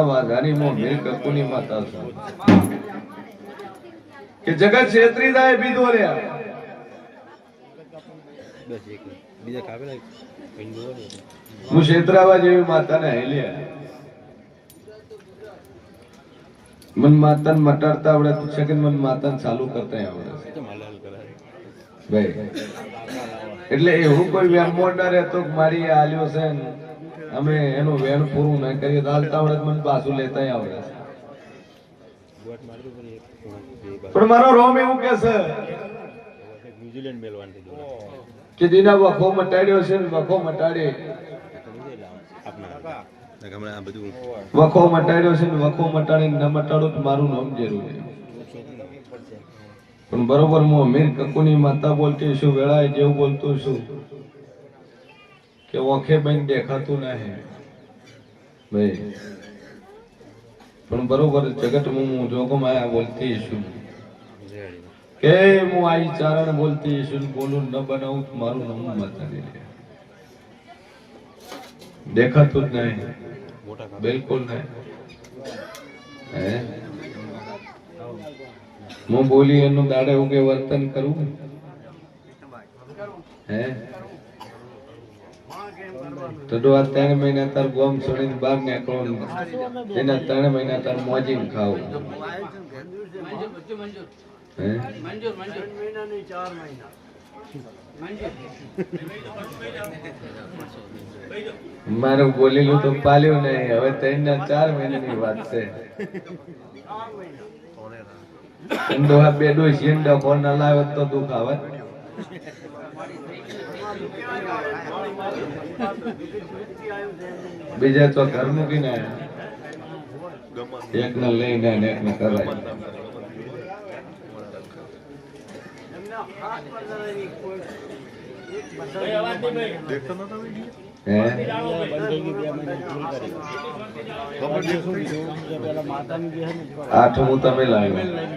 વાઘાની મો મેલ કકુની માતા છું કે જગત ક્ષેત્રી દાય બીજો લ્યા બસ એક બીજા કાપેલા હું ક્ષેત્રાવા જેવી માતાને હેલ્યા મન માતાને મટાડતા આવડે તો છે કે મન માતાને ચાલુ કરતા આવડે ભાઈ એટલે એવું કોઈ વ્યામો ના રહેતો મારી આલ્યો છે અમે એનું વેણ પૂરું ના કરીએ તો હાલતા આવડે મને પાછું લેતા આવડે પણ મારો રોમ એવું કે છે ન્યુઝીલેન્ડ મેલવાન કે દીના વખો મટાડ્યો છે ને વખો મટાડે વખો મટાડ્યો છે ને વખો મટાડે ન મટાડો તો મારું નામ જરૂરી પણ બરોબર હું અમીર કકુની માતા બોલતી છું વેળાએ જેવું બોલતું છું કે ઓખે બન દેખાતું નહીં ભાઈ પણ બરોબર જગત હું જોગમાં બોલતી છું કે હું આઈ ચારણ બોલતી છું બોલું ન બનાવું તો મારું નામ માતા લે દેખાતું જ નહીં બિલકુલ નહીં હે હું બોલી એનું દાડે હું કે વર્તન કરું હે તો આ 3 મહિના તાર ગોમ છોડીને બહાર નીકળો એના 3 મહિના તાર મોજીને ખાવું હે મારું બોલેલું તો પાલ્યું નહીં હવે 3 ના 4 મહિનાની વાત છે ડોહા બે ડોસી ડખો ના લાવે તો દુઃખ આવે બીજા તો ઘર મૂકીને એક ને લઈને એક ને કરાય આઠમું તમે લાવ્યો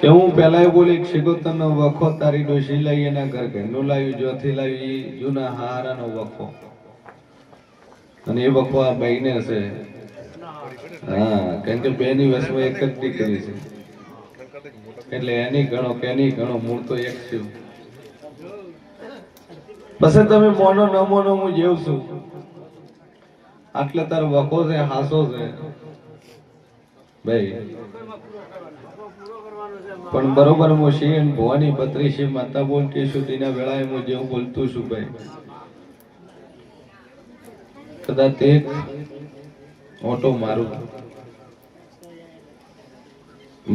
કે હું પેલા બોલી શીખોતર નો વખો તારી ડોશી લઈ એના ઘર ઘરનું લાવ્યું જોથી લાવી જૂના હારા નો વખો અને એ વખો આ બહેને છે હા કારણ કે બેની વસમાં એક જ દીકરી છે એટલે એની ગણો કે એની ગણો મૂળ તો એક છે બસ તમે મોનો ન મોનો હું જેવ છું આટલે તાર વખો છે હાસો છે ભાઈ પણ બરોબર હું શિવ ભવાની પત્રી શિવ માતા બોલતી છું તેના વેળાએ હું જેવું બોલતું છું ભાઈ કદાચ એક ઓટો મારું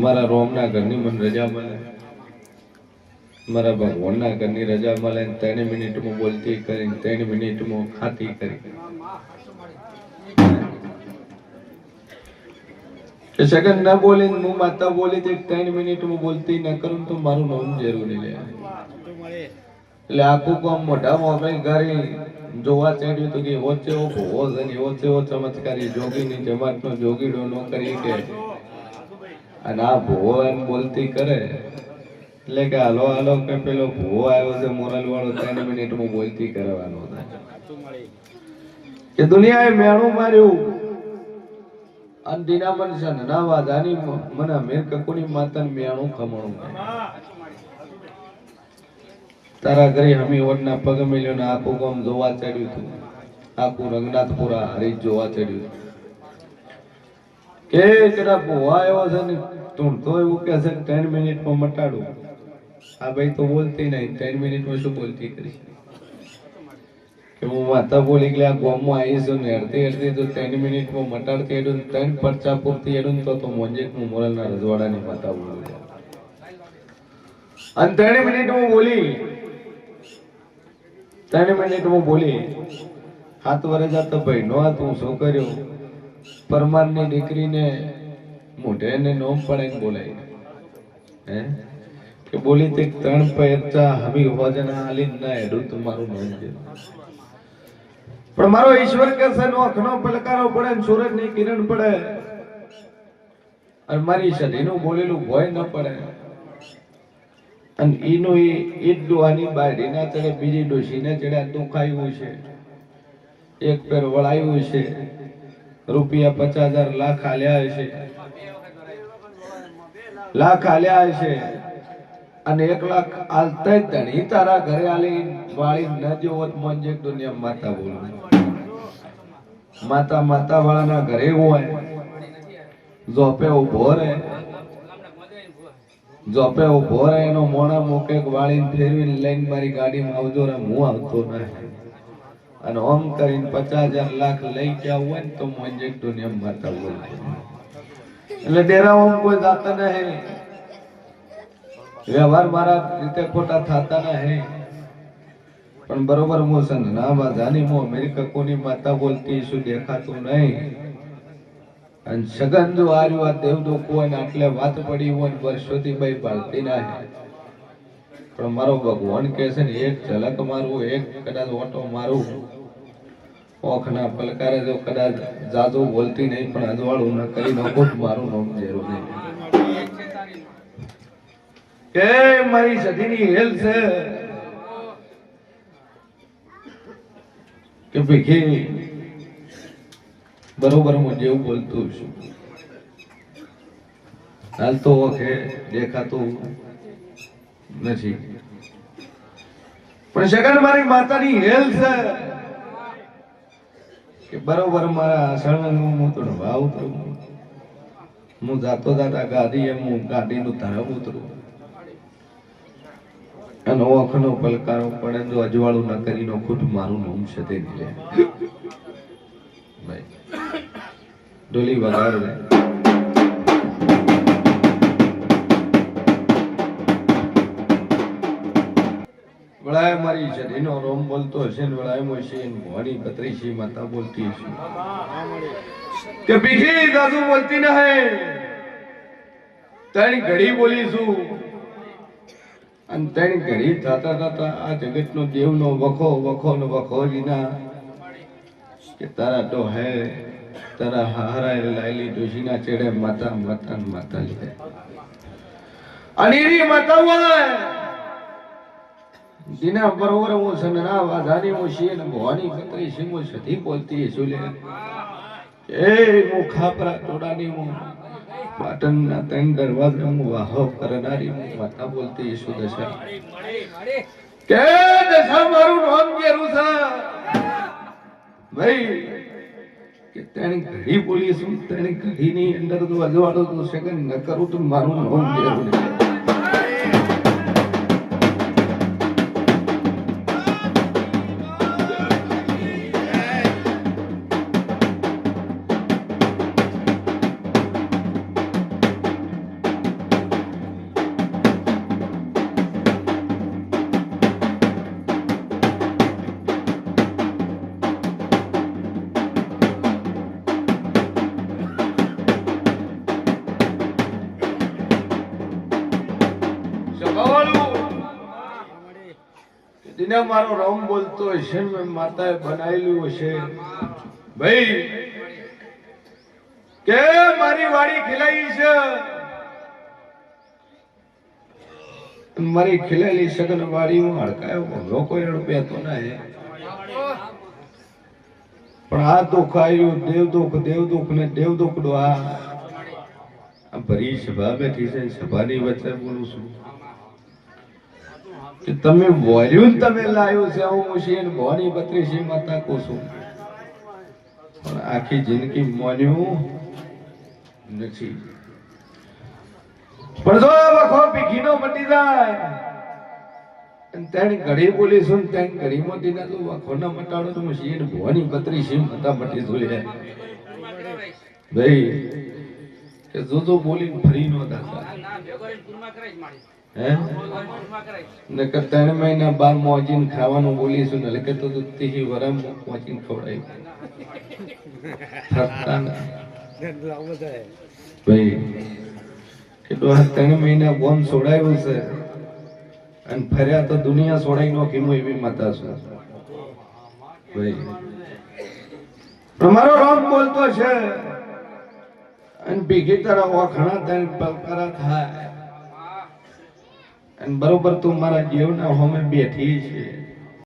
મારા રોમના ઘરની મને રજા મળે મારા ભગવાનના ઘરની રજા મળે 3 મિનિટમાં બોલતી કરી 3 મિનિટમાં ખાતી કરી સેકન્ડ ના બોલી હું માતા બોલી 3 મિનિટમાં બોલતી ન કરું તો મારું નામ જરૂરી લે એટલે આખું કામ મોઢા મોબાઈલ કરી જોવા ચડ્યું તો કે વચ્ચે ભોવો છે વચ્ચે ચમત્કારી જોગીની જમાતનો જોગીડો ન કરી કે અને આ ભોવો એમ બોલતી કરે એટલે કે હાલો હાલો કે પેલો ભોવો આવ્યો છે મોરલ વાળો 3 મિનિટમાં બોલતી કરવાનો કે દુનિયાએ મેણું માર્યું અને દીના મનસા ના વાદાની મને અમીર કકુની માતાને મેણું ખમણું તારા ઘરે હમી ઓટના પગ મિલ્યો ને આખું ગામ જોવા ચડ્યું હતું આખું રંગનાથપુરા હરીજ જોવા ચડ્યું કે જરા ભોવા આવ્યો છે ને તું તો એવું કે છે 3 મિનિટમાં મટાડું આ ભાઈ તો બોલતી નહીં 3 મિનિટમાં શું બોલતી કરી કે હું માતા બોલી કે આ ગામમાં આવીશું ને હડતી તો 3 મિનિટમાં મટાડતી હેડું 3 પરચા પૂરતી હેડું તો મોંજેક હું મોરલના રજવાડાની માતા બોલું અને 3 મિનિટમાં બોલી 3 મિનિટમાં બોલી 7 વર્ષ જતો ભાઈ નો તું શું કર્યો પરમારની દીકરીને મોઢે ને નોમ પડાઈને બોલાય હે કે બોલી તે 3 પરચા હમી હોજના હાલી ના હેડું તો મારું નામ છે પણ મારો ઈશ્વર કે છે નો અખનો પલકારો પડે ને સૂરજ ની કિરણ પડે અને મારી સદીનું બોલેલું ભય ન પડે અને ઈનું એ ડોહાની બાયડીના ચડે બીજી ડોશીને ચડે દુખાયું છે, એક પેર વળાયું છે, રૂપિયા 50,000 લાખ આલ્યા છે, લાખ આલ્યા છે, અને 1 લાખ આલતા ધણી તારા ઘરે આલી વાળી ન જોવત મોંજે દુનિયા માતા બોલું માતા માતા વાળાના ઘરે હોય જોપે ઉભો રહે, જોપે ઉભો રહે એનો મોણા મોકે વાળીને ફેરવીને લઈને મારી ગાડીમાં આવજો રે, હું આવતો નહીં. અને ઓમ કરીને 50,000 લાખ લઈ ગયા હોય ને તો મોંજે દુનિયા માતા બોલું. એટલે ડેરામાં કોઈ જાતા નહીં, વ્યવહાર મારા રીતે ખોટા થતા નહીં, પણ બરોબર હું સંધના વાજાની હું અમેરિકા કોની માતા બોલતી શું દેખાતું નહીં. અને સગન જો આર્યું આ દેવદુખ હોય ને આટલે વાત પડી હોય ને વર્ષોથી ભાઈ બાળતી ના, પણ મારો ભગવાન કહે છે ને એક ઝલક મારું, એક કદાચ ઓટો મારું, ઓખના પલકારે જો કદાચ જાજો બોલતી નહીં પણ અજવાળું ના કરી નાખો મારું નામ જરૂર નહીં. કે મારી સદીની હેલ છે કે ભીખી બરોબર હું જેવું બોલતું છું હાલ તો ઓકે દેખાતું નથી, પણ સગન મારી માતાની હેલ છે કે બરોબર મારા આસણનું હું તો ભાવ ઉતરું, હું જાતો જાતા ગાડી એમ હું ગાડીનું ધારવ ઉતરું, અને ઓખનો પલકારો પડે જો અજવાળું ના કરી નો ખુદ મારું નામ છે તે લે ભાઈ ડોલી વગાડ દે. વળાય મારી શરીરનો રોમ બોલતો હશે ને વળાય મોશી ભવાની બત્રીસી માતા બોલતી હશે કે ભીખી દાદુ બોલતી ન હે તારી ઘડી બોલીશું, અને તેની ઘડી થતા થતા આ જગતનો દેવનો વખો વખો ને વખો જીના કે તારા તો હે તારા હારા લાયલી ડોશીના ચેડે માતા માતા માતા લીધે અનીરી માતા હોય જીના બરોબર હું સંગના વાધાની હું શી ને ભવાની કતરી સિંગો સધી બોલતી સુલે એ હું ખાપરા તોડાની હું પાટણના 3 દરવાજા હું વાહો કરનારી માતા બોલતી ઈસુ દશા કે દશા મારું નામ કેરું છે ભાઈ કે તેની ઘડી બોલીશું, તેની ઘડીની અંદર તો અજવાળો તો સગન ન કરું તો મારું નામ કેરું નહીં. દિને મારો રામ બોલતો હશે ને માતાએ બનાવેલું હશે ભાઈ કે મારી વાડી ખીલાઈ છે, મારી ખીલેલી સગન વાડી હું હડકાયો લોકો રૂપિયા તો ના હે, પણ આ દુઃખ આવ્યું દેવદુઃખ ને દેવદુઃખ નો આ ભરી સભા બેઠી છે, સભાની વચ્ચે બોલું છું કે તમે બોલ્યું તમે લાવ્યું છે હું મુશીન ભવાની બત્રીસી માતા કો છું, પણ આખી જિંદગી મોન્યું નથી. પણ જો વખો ભીખીનો મટી જાય અને તેની ઘડી બોલીશું ને તેની ઘડીમાં દીના તો વખો ના મટાડો તો મુશીન ભવાની બત્રીસી માતા મટી જોઈ ભાઈ કે જો બોલીને ફરી નો થતા નકર 3 મહિના 12 મોજીન ખાવાનું બોલીશું ને લખે તો તીહી વરમ મોજીન ખવડાવી ભાઈ કેટલું 3 મહિના બોન છોડાયું છે અને ફર્યા તો દુનિયા છોડાઈ નો કેમ એવી માતા છે ભાઈ. તમારો રામ બોલતો છે અને ભીખી તારા વખાણા તને પલકારા થાય અને બરોબર તું મારા જીવના હોમે બેઠી છે